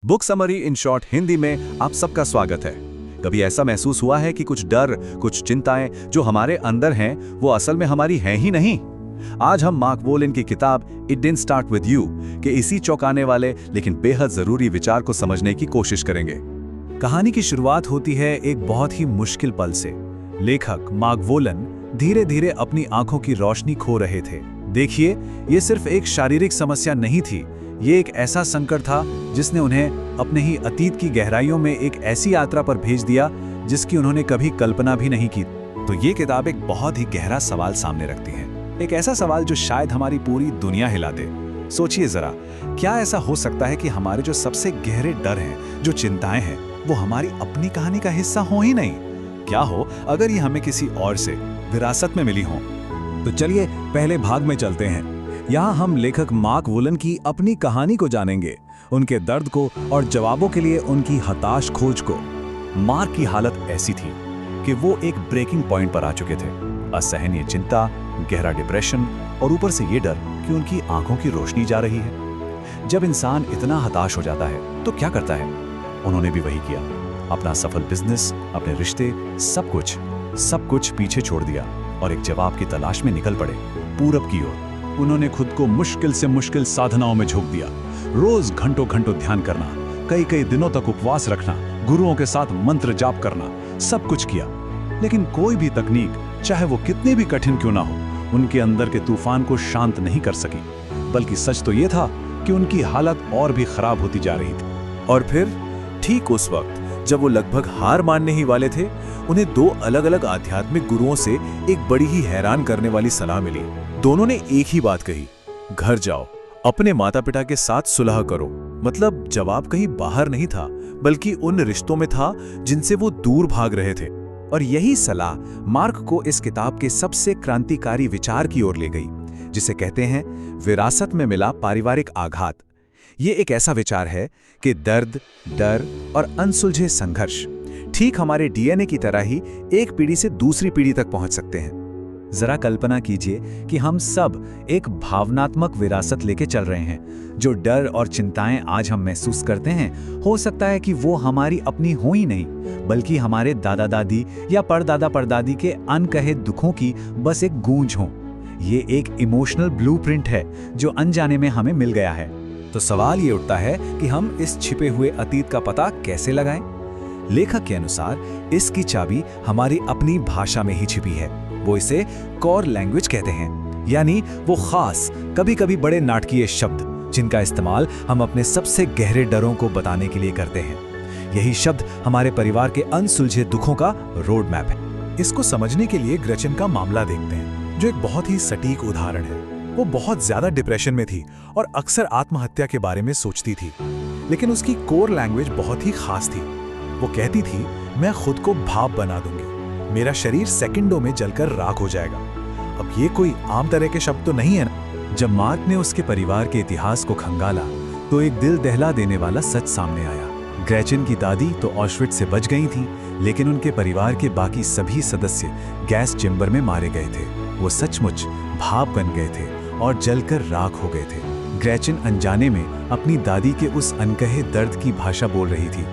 Book summary in short Hindi में आप सबका स्वागत है। कभी ऐसा महसूस हुआ है कि कुछ डर, कुछ चिंताएं जो हमारे अंदर हैं वो असल में हमारी हैं ही नहीं। आज हम मार्क वोलन की किताब it didn't start with you के इसी चौंकाने वाले लेकिन बेहद जरूरी विचार को समझने की कोशिश करेंगे। कहानी की शुरुआत होती है एक बहुत ही मुश्किल पल से। लेखक मार्क वोलन धीरे धीरे अपनी आंखों की रोशनी खो रहे थे। देखिए, ये सिर्फ एक शारीरिक समस्या नहीं थी, ये एक ऐसा संकट था जिसने उन्हें अपने ही अतीत की गहराइयों में एक ऐसी यात्रा पर भेज दिया जिसकी उन्होंने कभी कल्पना भी नहीं की। तो ये किताब एक बहुत ही गहरा सवाल सामने रखती है, एक ऐसा सवाल जो शायद हमारी पूरी दुनिया हिला दे। सोचिए जरा, क्या ऐसा हो सकता है कि हमारे जो सबसे गहरे डर हैं, जो चिंताएं हैं, वो हमारी अपनी कहानी का हिस्सा हो ही नहीं? क्या हो अगर ये हमें किसी और से विरासत में मिली हो? तो चलिए पहले भाग में चलते हैं। यहाँ हम लेखक मार्क वोलन की अपनी कहानी को जानेंगे, उनके दर्द को और जवाबों के लिए उनकी हताश खोज को। मार्क की हालत ऐसी थी कि वो एक ब्रेकिंग पॉइंट पर आ चुके थे। असहनीय चिंता, गहरा डिप्रेशन और ऊपर से ये डर कि उनकी आंखों की रोशनी जा रही है। जब इंसान इतना हताश हो जाता है तो क्या करता है? उन्होंने भी वही किया। अपना सफल बिजनेस, अपने रिश्ते, सब कुछ पीछे छोड़ दिया और एक जवाब की तलाश में निकल पड़े, पूरब की ओर। उन्होंने खुद को मुश्किल से मुश्किल साधनाओं में झोंक दिया। रोज घंटों घंटों ध्यान करना, कई दिनों तक उपवास रखना, गुरुओं के साथ मंत्र जाप करना, सब कुछ किया। लेकिन कोई भी तकनीक, चाहे वो कितनी भी कठिन क्यों ना हो, उनके अंदर के तूफान को शांत नहीं कर सकी। बल्कि सच तो ये था कि उनकी हालत और भी खराब होती जा रही थी। और फिर ठीक उस वक्त जब वो लगभग हार मानने ही वाले थे, उन्हें दो अलग अलग आध्यात्मिक गुरुओं से एक बड़ी ही हैरान करने वाली सलाह मिली। दोनों ने एक ही बात कही, घर जाओ, अपने माता पिता के साथ सुलह करो। मतलब जवाब कहीं बाहर नहीं था, बल्कि उन रिश्तों में था जिनसे वो दूर भाग रहे थे। और यही सलाह मार्क को इस किताब के सबसे क्रांतिकारी विचार की ओर ले गई, जिसे कहते हैं विरासत में मिला पारिवारिक आघात। ये एक ऐसा विचार है कि दर्द, डर और अनसुलझे संघर्ष ठीक हमारे डीएनए की तरह ही एक पीढ़ी से दूसरी पीढ़ी तक पहुंच सकते हैं। जरा कल्पना कीजिए कि हम सब एक भावनात्मक विरासत लेके चल रहे हैं। जो डर और चिंताएं आज हम महसूस करते हैं, हो सकता है कि वो हमारी अपनी हो ही नहीं, बल्कि हमारे दादा दादी या परदादा परदादी के अनकहे दुखों की बस एक गूंज हो। ये एक इमोशनल ब्लूप्रिंट है जो अनजाने में हमें मिल गया है। तो सवाल ये उठता है कि हम इस छिपे हुए अतीत का पता कैसे लगाएं? लेखक के अनुसार इसकी चाबी हमारी अपनी भाषा में ही छिपी है। वो इसे कोर लैंग्वेज कहते हैं, यानी वो खास, कभी कभी बड़े नाटकीय शब्द जिनका इस्तेमाल हम अपने सबसे गहरे डरों को बताने के लिए करते हैं। यही शब्द हमारे परिवार के अनसुलझे दुखों का रोड मैप है। इसको समझने के लिए ग्रेचन का मामला देखते हैं, जो एक बहुत ही सटीक उदाहरण है। वो बहुत ज्यादा डिप्रेशन में थी और अक्सर आत्महत्या के बारे में सोचती थी, लेकिन उसकी कोर लैंग्वेज बहुत ही खास थी। वो कहती थी, मैं खुद को भाप बना दूंगी, मेरा शरीर सेकंडों में जलकर राख हो जाएगा। अब ये कोई आम तरह के शब्द तो नहीं है ना। जब मार्क ने उसके परिवार के इतिहास को खंगाला तो एक दिल दहला देने वाला सच सामने आया। ग्रेचन की दादी तो ऑश्विट्ज से बच गई थी, लेकिन उनके परिवार के बाकी सभी सदस्य गैस चेंबर में मारे गए थे। वो सचमुच भाप बन गए थे और जलकर राख हो गए थे। ग्रेचन अनजाने में अपनी दादी के उस अनकहे दर्द की भाषा बोल रही थी,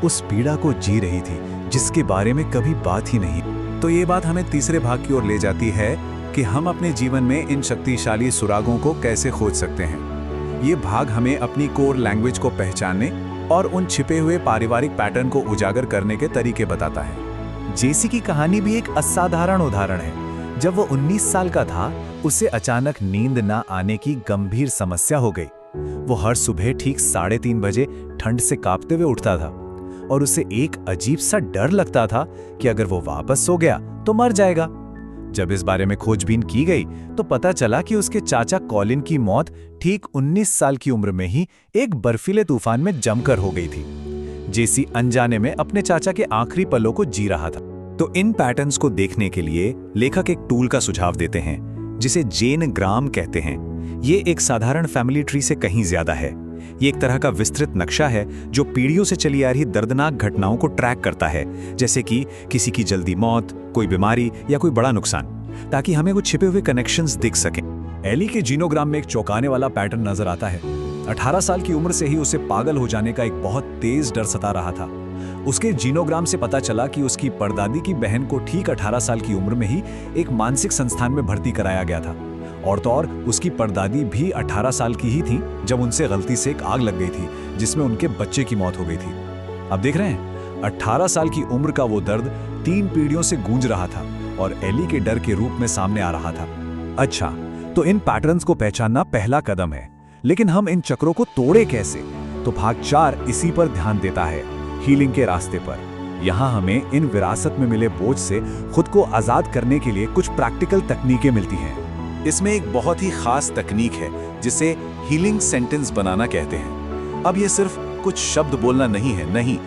उस पीड़ा को जी रही थी जिसके बारे में कभी बात ही नहीं। तो ये बात हमें तीसरे भाग की ओर ले जाती है कि हम अपने जीवन में इन शक्तिशाली सुरागों को कैसे खोज सकते हैं। ये भाग हमें अपनी कोर लैंग्वेज को पहचानने और उन छिपे हुए पारिवारिक पैटर्न को उजागर करने के तरीके बताता है। जेसी की कहानी भी एक असाधारण उदाहरण है। जब वो 19 साल का था, उसे अचानक नींद न आने की गंभीर समस्या हो गई। वो हर सुबह ठीक 3:30 बजे ठंड से कांपते हुए उठता था और उसे एक अजीब सा डर लगता था कि अगर वो वापस सो गया तो मर जाएगा। जब इस बारे में खोजबीन की गई तो पता चला कि उसके चाचा कॉलिन की मौत ठीक 19 साल की उम्र में ही एक बर्फीले तूफान में जमकर हो गई थी। जेसी अनजाने में अपने चाचा के आखिरी पलों को जी रहा था। तो इन पैटर्न्स को देखने के लिए लेखक एक टूल का सुझाव देते हैं, जिसे जेन ग्राम कहते हैं। ये एक साधारण फैमिली ट्री से कहीं ज्यादा है। ये एक तरह का विस्तृत नक्शा है जो पीढ़ियों से चली आ रही दर्दनाक घटनाओं को ट्रैक करता है, जैसे कि किसी की जल्दी मौत, कोई बीमारी या कोई बड़ा नुकसान, ताकि हमें कुछ छिपे हुए कनेक्शंस दिख सकें। एली के जीनोग्राम में एक चौंकाने वाला पैटर्न नजर आता है। 18 साल की उम्र से ही उसे पागल हो जाने का एक बहुत तेज डर सता रहा था। उसके जीनोग्राम से पता चला कि उसकी परदादी की बहन को ठीक 18 साल की उम्र में ही एक मानसिक संस्थान में भर्ती कराया गया था। और तो और उसकी परदादी भी 18 साल की ही थी जब उनसे गलती से एक आग लग गई थी जिसमें उनके बच्चे की मौत हो गई थी। अब देख रहे हैं, 18 साल की उम्र का वो दर्द 3 पीढ़ियों से गूंज रहा था और एली के डर के रूप में सामने आ रहा था। अच्छा, तो इन पैटर्न्स को पहचानना पहला कदम है, लेकिन हम इन चक्रों को तोड़े कैसे? तो भाग 4 इसी पर ध्यान देता है, हीलिंग के रास्ते पर। यहाँ हमें इन विरासत में मिले बोझ से खुद को आजाद करने के लिए कुछ प्रैक्टिकल तकनीकें मिलती हैं। इसमें एक बहुत ही खास तकनीक है जिसे हीलिंग सेंटेंस बनाना कहते हैं। अब ये सिर्फ कुछ शब्द बोलना नहीं है, नहीं,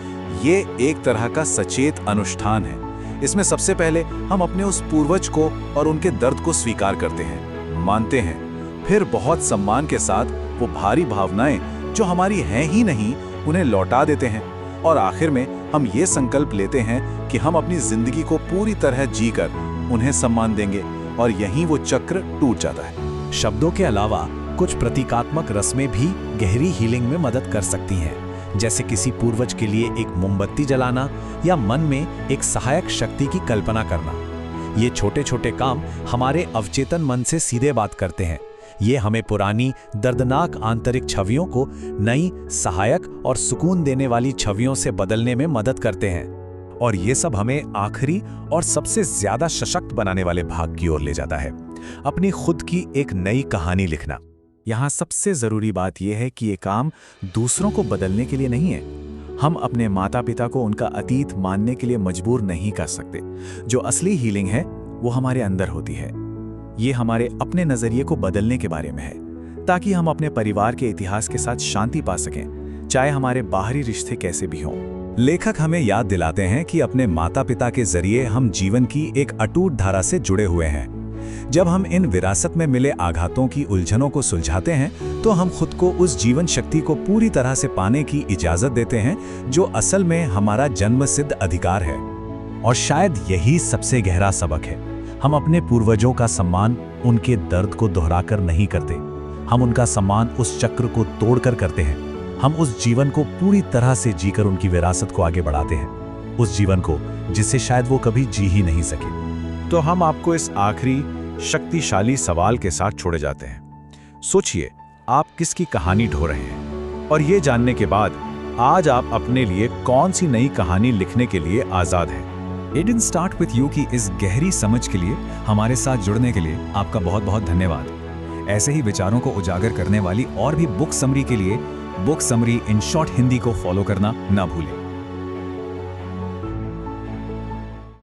ये एक तरह का सचेत अनुष्ठान है। इसमें सबसे पहले हम अपने उस पूर्वज को और उनके दर्द को स्वीकार करते हैं, मानते हैं, फिर बहुत सम्मान के साथ वो भारी भावनाएं जो हमारी हैं ही नहीं उन्हें लौटा देते हैं, और आखिर में हम ये संकल्प लेते हैं कि हम अपनी जिंदगी को पूरी तरह जीकर उन्हें सम्मान देंगे, और यहीं वो चक्र टूट जाता है। शब्दों के अलावा कुछ प्रतीकात्मक रस्में भी गहरी हीलिंग में मदद कर सकती हैं, जैसे किसी पूर्वज के लिए एक मोमबत्ती जलाना या मन में एक सहायक शक्ति की कल्पना करना। ये छोटे छोटे काम हमारे अवचेतन मन से सीधे बात करते हैं। ये हमें पुरानी दर्दनाक आंतरिक छवियों को नई सहायक और सुकून देने वाली छवियों से बदलने में मदद करते हैं। और ये सब हमें आखिरी और सबसे ज्यादा सशक्त बनाने वाले भाग की ओर ले जाता है, अपनी खुद की एक नई कहानी लिखना। यहाँ सबसे जरूरी बात यह है कि ये काम दूसरों को बदलने के लिए नहीं है। हम अपने माता पिता को उनका अतीत मानने के लिए मजबूर नहीं कर सकते। जो असली हीलिंग है वो हमारे अंदर होती है। ये हमारे अपने नजरिए को बदलने के बारे में है, ताकि हम अपने परिवार के इतिहास के साथ शांति पा सकें, चाहे हमारे बाहरी रिश्ते कैसे भी हों। लेखक हमें याद दिलाते हैं कि अपने माता पिता के जरिए हम जीवन की एक अटूट धारा से जुड़े हुए हैं। जब हम इन विरासत में मिले आघातों की उलझनों को सुलझाते हैं तो हम खुद को उस जीवन शक्ति को पूरी तरह से पाने की इजाजत देते हैं जो असल में हमारा जन्मसिद्ध अधिकार है। और शायद यही सबसे गहरा सबक है। हम अपने पूर्वजों का सम्मान उनके दर्द को दोहराकर नहीं करते, हम उनका सम्मान उस चक्र को तोड़कर करते हैं। हम उस जीवन को पूरी तरह से जीकर उनकी विरासत को आगे बढ़ाते हैं, उस जीवन को जिसे शायद वो कभी जी ही नहीं सके। तो हम आपको इस आखिरी शक्तिशाली सवाल के साथ छोड़े जाते हैं। सोचिए, आप किसकी कहानी ढो रहे हैं, और ये जानने के बाद आज आप अपने लिए कौन सी नई कहानी लिखने के लिए आजाद हैं। It didn't start with you की इस गहरी समझ के लिए हमारे साथ जुड़ने के लिए आपका बहुत बहुत धन्यवाद। ऐसे ही विचारों को उजागर करने वाली और भी बुक समरी के लिए book summary in short Hindi को फॉलो करना ना भूलें।